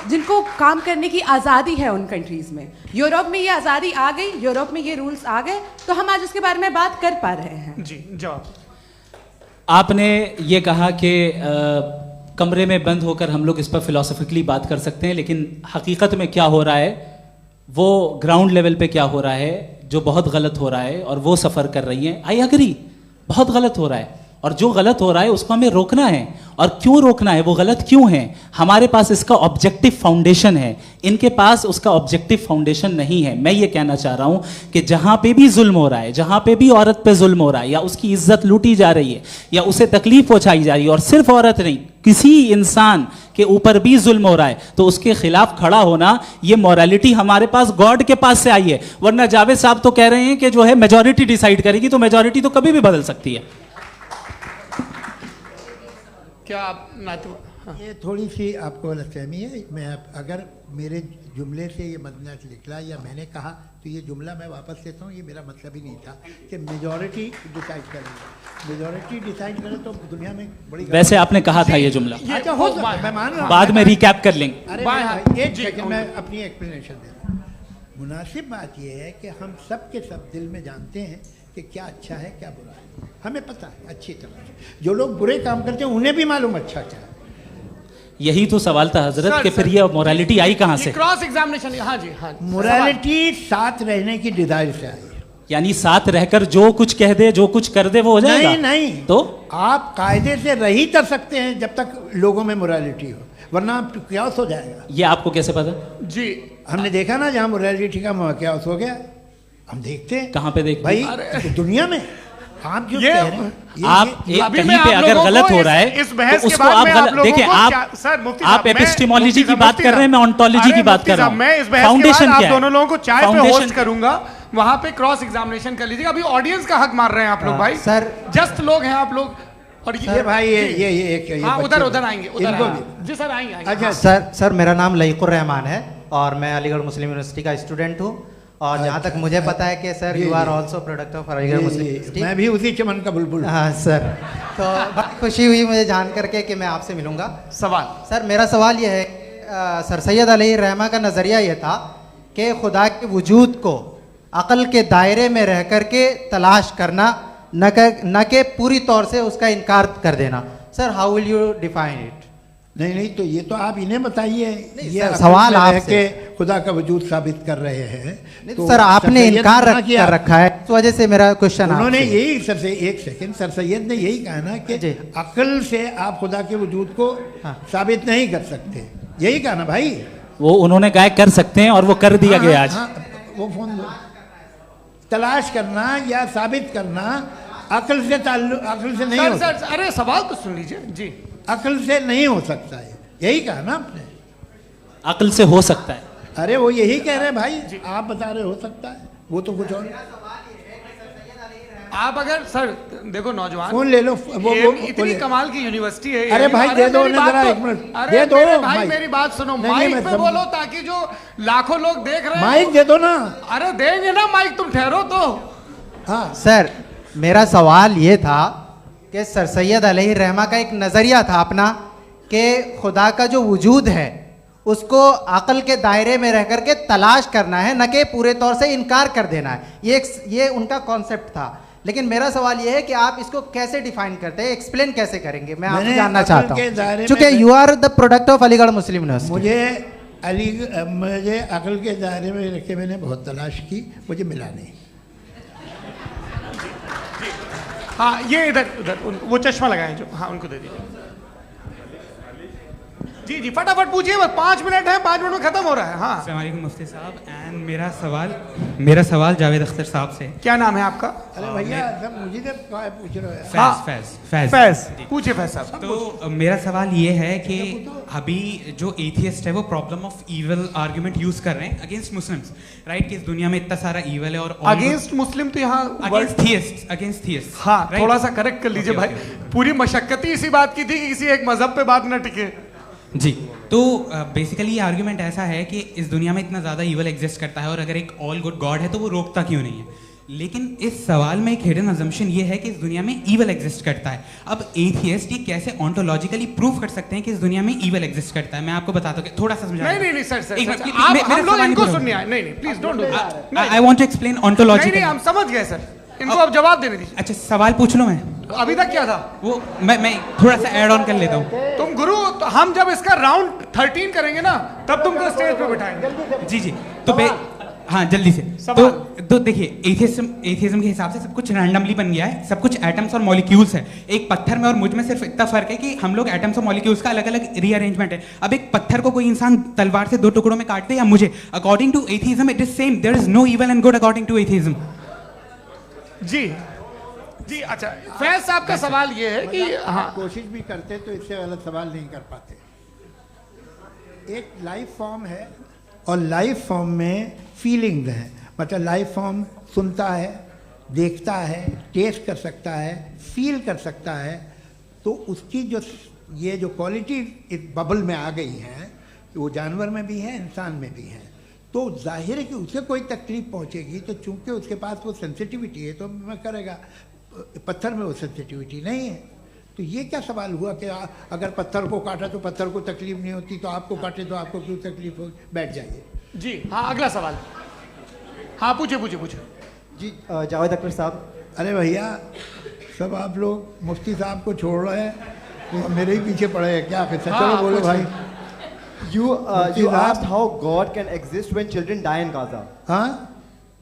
जिनको काम करने की आज़ादी है उन कंट्रीज़ में। यूरोप में ये आज़ादी आ गई, यूरोप में ये रूल्स आ गए, तो हम आज उसके बारे में बात कर पा रहे हैं। जी, जवाब। आपने ये कहा कि कमरे में बंद होकर हम लोग इस पर फिलोसफिकली बात कर सकते हैं, लेकिन हकीकत में क्या हो रहा है, वो ग्राउंड लेवल पे क्या हो रहा है, जो बहुत गलत हो रहा है, और वो सफ़र कर रही हैं। आई अग्री, बहुत गलत हो रहा है, और जो गलत हो रहा है उसको हमें रोकना है। और क्यों रोकना है, वो गलत क्यों है? हमारे पास इसका ऑब्जेक्टिव फाउंडेशन है, इनके पास उसका ऑब्जेक्टिव फाउंडेशन नहीं है। मैं ये कहना चाह रहा हूँ कि जहाँ पे भी जुल्म हो रहा है, जहाँ पे भी औरत पे जुल्म हो रहा है, या उसकी इज्जत लूटी जा रही है, या उसे तकलीफ पहुँचाई जा रही है, और सिर्फ औरत नहीं, किसी इंसान के ऊपर भी जुल्म हो रहा है, तो उसके खिलाफ खड़ा होना, ये मॉरलिटी हमारे पास गॉड के पास से आई है। वरना जावेद साहब तो कह रहे हैं कि जो है मेजॉरिटी डिसाइड करेगी, तो मेजॉरिटी तो कभी भी बदल सकती है। क्या आप हाँ। ये थोड़ी सी आपको गलतफहमी है। मैं अगर मेरे जुमले से ये मदना निकला या मैंने कहा, तो ये जुमला मैं वापस लेता हूँ। ये मेरा मतलब ही नहीं था कि मेजॉरिटी डिसाइड करेगी। मेजॉरिटी डिसाइड करे तो दुनिया में बड़ी, वैसे आपने कहा था ये जुमला। अच्छा, हो मैं मान रहा हूँ, बाद में रिकैप कर लेंगे। अरे एक सेकंड, मैं अपनी एक्सप्लेनेशन दे रहा हूँ। मुनासिब बात यह है कि हम सब के सब दिल में जानते हैं कि क्या अच्छा है क्या बुरा है, हमें पता है अच्छी तरह से। जो लोग बुरे काम करते हैं उन्हें भी मालूम अच्छा क्या है। यही तो सवाल था हजरत, कि फिर ये मोरालिटी आई कहाँ से? Cross examination. हाँ जी, हाँ। मोरालिटी साथ रहने की डिजायर से आई, यानी साथ रहकर जो कुछ कह दे, जो कुछ कर दे, वो हो जाएगा। नहीं नहीं, तो आप कायदे से रह ही कर सकते हैं जब तक लोगों में मोरालिटी हो, वरना क्यास हो जाएगा। ये आपको कैसे पता? जी, हमने देखा ना, जहाँ मोरालिटी का क्यास हो गया, हम देखते हैं। कहाँ पे देखते भाई? दुनिया में। आप जो कह रहे हैं, आप कहीं पे अगर गलत हो रहा है तो उसको आप गलत देखिए। आप एपिस्टेमोलॉजी की बात कर रहे हैं, मैं ऑन्टोलॉजी की बात कर रहा हूं। मैं इस बहस के बाद आप दोनों लोगों को चाय पे होस्ट करूंगा, वहां पे क्रॉस एग्जामिनेशन कर लीजिएगा। अभी ऑडियंस का हक मार रहे हैं आप लोग भाई, सर जस्ट लोग हैं आप लोग। और ये भाई ये उधर आएंगे, जी सर आएंगे। अच्छा सर, मेरा नाम लईकुर रहमान है और मैं अलीगढ़ मुस्लिम यूनिवर्सिटी का स्टूडेंट हूँ। और जहाँ तक मुझे पता है कि sir you are also product of Aligarh Muslim University. मैं भी उसी चमन का बुलबुल। हाँ सर, तो बहुत खुशी हुई मुझे जान करके कि मैं आपसे मिलूंगा। सवाल सर, मेरा सवाल यह है, सर सैयद अलैहि रहमा का नज़रिया ये था कि खुदा के वजूद को अक़ल के दायरे में रह कर के तलाश करना, न कि पूरी तौर से उसका इनकार कर देना। Sir how will you define it? नहीं, तो ये तो आप इन्हें बताइए। ये सवाल आपसे खुदा का वजूद साबित कर रहे हैं, तो सर आपने इनकार कर रखा है, इस वजह से मेरा क्वेश्चन उन्होंने यही एक सेकंड, सर सैयद ने यही कहा ना कि अक्ल से आप खुदा के वजूद को साबित नहीं कर सकते, यही कहा ना भाई। वो उन्होंने कहा कर सकते हैं और वो कर दिया गया आज। वो फोन दो। तलाश करना या साबित करना अक्ल से नहीं हो सकता। अरे सवाल तो सुन लीजिए जी। अक्ल से नहीं हो सकता है, यही कहा ना आपने। अक्ल से हो सकता है, अरे वो यही कह रहे हैं भाई, आप बता रहे हो सकता है, वो तो कुछ और। आप अगर सर देखो नौजवान फोन ले लो, वो इतनी कमाल की यूनिवर्सिटी है। अरे भाई दे दो ना जरा, एक मिनट दे दो भाई, मेरी बात सुनो, माइक पे बोलो ताकि जो लाखों लोग देख रहे हैं। माइक दे दो ना। अरे देंगे ना माइक, तुम ठहरो तो। हाँ सर, मेरा सवाल ये था कि सर सैयद अलैहि रहमा का एक नज़रिया था अपना कि खुदा का जो वजूद है उसको अक़ल के दायरे में रह करके तलाश करना है, न कि पूरे तौर से इनकार कर देना है। ये उनका कॉन्सेप्ट था। लेकिन मेरा सवाल ये है कि आप इसको कैसे डिफाइन करते हैं, एक्सप्लेन कैसे करेंगे? मैं आपसे जानना चाहता हूँ, क्योंकि you are the product of Aligarh Muslim University. मुझे अक़ल के दायरे में रख के मैंने बहुत तलाश की, मुझे मिला नहीं। हाँ ये इधर वो चश्मा लगाए जो, हाँ उनको दे दीजिए। जी जी फटाफट पूछिए, बस 5 मिनट है, 5 मिनट में खत्म हो रहा है। हाँ अस्सलाम वालेकुम मुफ्ती साहब। एंड मेरा सवाल जावेद अख्तर साहब से। क्या नाम है आपका? अरे भैया सब मुझे क्या पूछ रहे हो? फैज पूछिए फैज साहब। तो मेरा सवाल ये है कि अभी जो एथियस्ट है वो problem of evil argument use कर रहे हैं अगेंस्ट मुस्लिम्स, राइट? कि इस दुनिया में इतना सारा इविल है और अगेंस्ट मुस्लिम तो यहाँ अगेंस्ट थियस्ट। हाँ थोड़ा सा करेक्ट कर लीजिए भाई, पूरी मशक्कत इसी बात की थी कि किसी एक मजहब पे बात न टिके। जी, तो बेसिकली ये आर्ग्यूमेंट ऐसा है कि इस दुनिया में इतना ज़्यादा ईवल एग्जिस्ट करता है और अगर एक ऑल गुड गॉड है तो वो रोकता क्यों नहीं है? लेकिन इस सवाल में एक हिडन अजम्पशन ये है कि इस दुनिया में ईवल एग्जिस्ट करता है। अब एथियस्ट ये कैसे ऑन्टोलॉजिकली प्रूव कर सकते हैं कि इस दुनिया में ईवल एग्जिस्ट करता है? मैं आपको बताता हूँ, थोड़ा सा समझा। नहीं सर हम लोग इनको सुनने आए। नहीं please don't do that. I want to explain ontologically. नहीं हम समझ गए सर, इनको अब जवाब देने दीजिए। अच्छा सवाल पूछ लो। मैं अभी तक क्या था वो मैं थोड़ा सा ऐड ऑन कर लेता हूँ। तुम गुरु, तो हम जब इसका राउंड 13 करेंगे ना तब तुमको स्टेज पे बिठाएंगे। जी तो हाँ जल्दी से। तो देखिए एथियज्म के हिसाब से सब कुछ रैंडमली बन गया है, सब कुछ एटम्स और मॉलिक्यूल्स है। एक पत्थर में और मुझ में सिर्फ इतना फर्क है कि हम लोग एटम्स और मॉलिक्यूल्स का अलग अलग रीअरेंजमेंट है। अब एक पत्थर को कोई इंसान तलवार से 2 टुकड़ों में काट दे या मुझे, according to atheism it is same. There is no evil and good according to atheism. जी अच्छा, फैज साहब का सवाल ये है कि हाँ कोशिश भी करते तो इससे गलत सवाल नहीं कर पाते। एक लाइफ फॉर्म है और लाइफ फॉर्म में फीलिंग्स हैं, मतलब लाइफ फॉर्म सुनता है, देखता है, टेस्ट कर सकता है, फील कर सकता है। तो उसकी ये जो क्वालिटी इस बबल में आ गई हैं वो जानवर में भी है, इंसान में भी है। तो जाहिर है कि उसे कोई तकलीफ पहुंचेगी, तो चूंकि उसके पास वो सेंसिटिविटी है तो मैं करेगा। पत्थर में वो सेंसिटिविटी नहीं है। तो ये क्या सवाल हुआ कि अगर पत्थर को काटा तो पत्थर को तकलीफ नहीं होती, तो आपको काटे तो आपको क्यों तकलीफ हो? बैठ जाइए। जी हाँ अगला सवाल। हाँ पूछे जी जावेद अख्तर साहब। अरे भैया सब आप लोग मुफ्ती साहब को छोड़ रहे हैं, मेरे ही पीछे पड़े हैं क्या? चलो बोलो भाई। You asked how God can exist when children die in Gaza. Huh?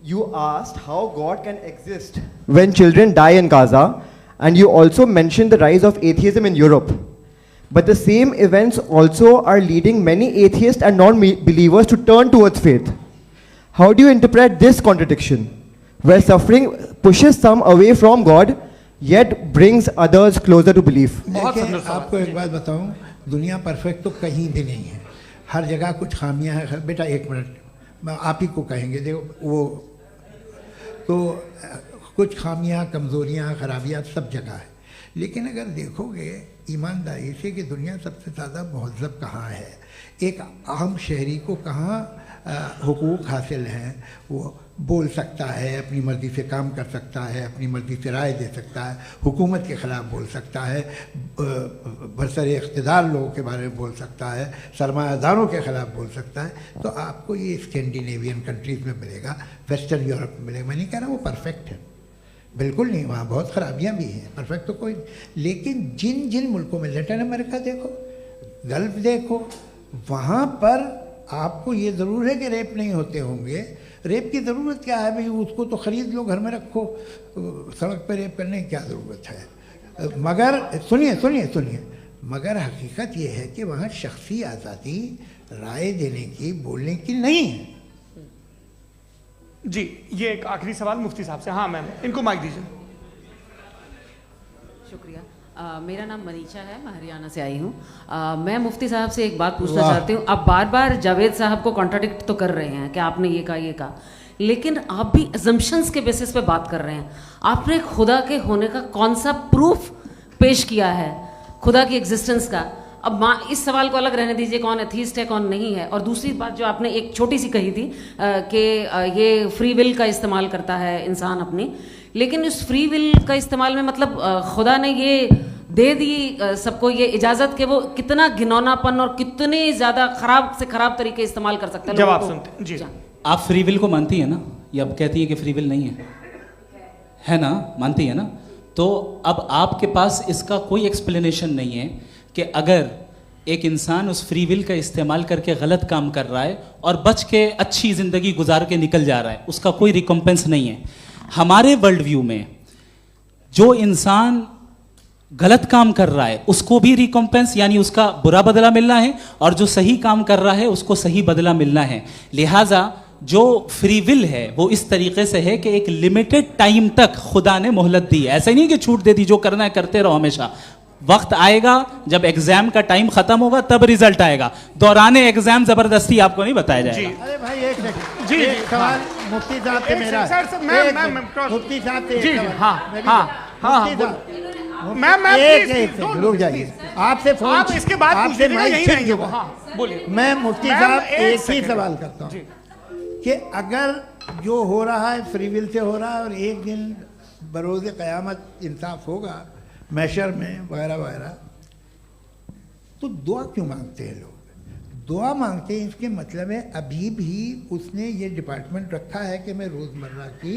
You asked how God can exist when children die in Gaza, and you also mentioned the rise of atheism in Europe. But the same events also are leading many atheists and non-believers to turn towards faith. How do you interpret this contradiction, where suffering pushes some away from God, yet brings others closer to belief? देखिए आपको एक बात बताऊं, दुनिया perfect तो कहीं भी नहीं है, हर जगह कुछ खामियां हैं। बेटा एक मिनट, मैं आप ही को कहेंगे, देखो वो तो कुछ खामियां, कमज़ोरियां, खराबियां सब जगह है। लेकिन अगर देखोगे ईमानदारी से कि दुनिया सबसे ज़्यादा महज़ब कहाँ है, एक आम शहरी को कहाँ हुकूक हासिल हैं, वो बोल सकता है, अपनी मर्ज़ी से काम कर सकता है, अपनी मर्ज़ी से राय दे सकता है, हुकूमत के ख़िलाफ़ बोल सकता है, बरसरे इक़्तिदार लोगों के बारे में बोल सकता है, सरमायादारों के ख़िलाफ़ बोल सकता है। तो आपको ये स्कैंडिनेवियन कंट्रीज़ में मिलेगा, वेस्टर्न यूरोप में मिलेगा। मैं नहीं कह रहा वो परफेक्ट है, बिल्कुल नहीं, वहाँ बहुत ख़राबियाँ भी हैं, परफेक्ट तो कोई। लेकिन जिन जिन मुल्कों में, लैटिन अमेरिका देखो, गल्फ़ देखो, वहाँ पर आपको ये ज़रूर है कि रेप नहीं होते होंगे। रेप की ज़रूरत क्या है भाई? उसको तो ख़रीद लो, घर में रखो, सड़क पर रेप करने की क्या ज़रूरत है? मगर सुनिए, मगर हकीकत ये है कि वहाँ शख्सी आज़ादी राय देने की, बोलने की नहीं है। जी ये एक आखिरी सवाल मुफ्ती साहब से। हाँ मैम, इनको माइक दीजिए। शुक्रिया। मेरा नाम मनीषा है, मैं हरियाणा से आई हूँ। मैं मुफ्ती साहब से एक बात पूछना चाहती हूँ। आप बार बार जावेद साहब को कॉन्ट्राडिक्ट तो कर रहे हैं कि आपने ये कहा, लेकिन आप भी अजम्पशंस के बेसिस पे बात कर रहे हैं। आपने खुदा के होने का कौन सा प्रूफ पेश किया है, खुदा की एग्जिस्टेंस का? अब इस सवाल को अलग रहने दीजिए, कौन एथीस्ट है कौन नहीं है। और दूसरी बात जो आपने एक छोटी सी कही थी कि ये फ्री विल का इस्तेमाल करता है इंसान अपनी, लेकिन उस फ्री विल का इस्तेमाल में मतलब खुदा ने ये दे दी सबको ये इजाज़त कि वो कितना घिनौनापन और कितने ज़्यादा ख़राब से ख़राब तरीके इस्तेमाल कर सकते हैं। जवाब सुनते जी। आप फ्री विल को मानती है ना, या अब कहती है कि फ्री विल नहीं है ना? मानती है ना? तो अब आपके पास इसका कोई एक्सप्लेनेशन नहीं है कि अगर एक इंसान उस फ्री विल का इस्तेमाल करके गलत काम कर रहा है और बच के अच्छी ज़िंदगी गुजार के निकल जा रहा है, उसका कोई रिकम्पेंस नहीं है। हमारे वर्ल्ड व्यू में जो इंसान गलत काम कर रहा है उसको भी रिकॉम्पेंस यानी उसका बुरा बदला मिलना है, और जो सही काम कर रहा है उसको सही बदला मिलना है। लिहाजा जो फ्री विल है वो इस तरीके से है कि एक लिमिटेड टाइम तक खुदा ने मोहलत दी है। ऐसा नहीं कि छूट दे दी, जो करना है करते रहो हमेशा। वक्त आएगा जब एग्जाम का टाइम खत्म होगा तब रिजल्ट आएगा, दौराने एग्जाम जबरदस्ती आपको नहीं बताया जाएगा। अरे भाई एक सेकंड, जी, एक सवाल मुफ्ती साहब से मेरा, मुफ्ती साहब से जी, एक सवाल। हाँ, मैम एक रुक जाइए, आपसे फोन, आप इसके बाद आपसे माइक यही छीन रहेंगे चुका। हाँ, बोलिए। मैं मुफ्ती मैम, साहब एक एक ही सेकंड। सवाल करता हूँ कि अगर जो हो रहा है फ्री विल से हो रहा है और एक दिन बरोज़ क़यामत इंसाफ होगा मैशर में वगैरह वगैरह, तो दुआ क्यों मांगते हैं लोग? दुआ मांगते हैं इसके मतलब है अभी भी उसने ये डिपार्टमेंट रखा है कि मैं रोज़मर्रा की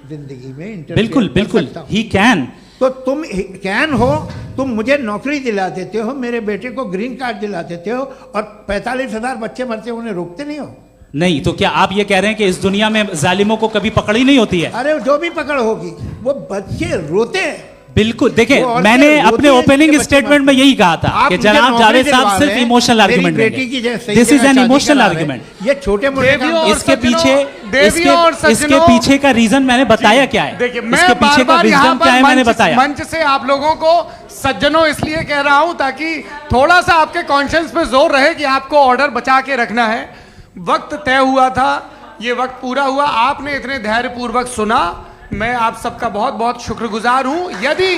ज़िंदगी में इंटरफेयर बिल्कुल कर बिल्कुल सकता हूं। He can. तो तुम कैन हो, तुम मुझे नौकरी दिला देते हो, मेरे बेटे को ग्रीन कार्ड दिला देते हो, और 45,000 बच्चे मरते उन्हें रोकते नहीं हो। नहीं तो क्या आप ये कह रहे हैं कि इस दुनिया में जालिमों को कभी पकड़ ही नहीं होती है? अरे जो भी पकड़ होगी वो बच्चे रोते हैं। बिल्कुल, देखिए वो मैंने औरतें रोती अपने हैं ओपनिंग जिनके स्टेटमेंट में यही कहा था आप कि मुझे जनाब नौकरी जावेद साहब दिलवा सिर्फ रहे हैं, इमोशनल मेरी आर्गुमेंट बेटी की जैसे दिस इज जगह एन शादी इमोशनल करा रहे हैं। आर्गुमेंट। ये छोटे मोटे काम, इसके पीछे देवियों और इसके सज्जनों, पीछे का रीजन मैंने बताया क्या है। देखिए इसके मैं पीछे का बार-बार यहाँ विजडम क्या है पर मैंने बताया। मंच से आप लोगों को सज्जनों इसलिए कह रहा हूं ताकि थोड़ा सा आपके कॉन्शियंस पे जोर रहे कि आपको ऑर्डर बचा के रखना है। वक्त तय हुआ था, ये वक्त पूरा हुआ, आपने इतने धैर्यपूर्वक सुना, मैं आप सबका बहुत बहुत शुक्रगुजार हूं। यदि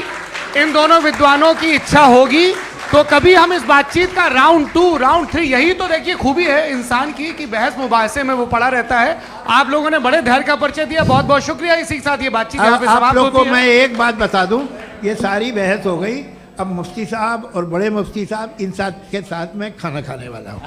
इन दोनों विद्वानों की इच्छा होगी तो कभी हम इस बातचीत का राउंड 2, राउंड 3, यही तो देखिए खूबी है इंसान की कि बहस मुबाहसे में वो पड़ा रहता है। आप लोगों ने बड़े धैर्य का परिचय दिया, बहुत बहुत शुक्रिया। इसी के साथ ये बातचीत यहाँ पे आप समाप्त लोग को होती है। मैं एक बात बता दूं, ये सारी बहस हो गई, अब मुफ्ती साहब और बड़े मुफ्ती साहब इन साथ के साथ मैं खाना खाने वाला हूँ।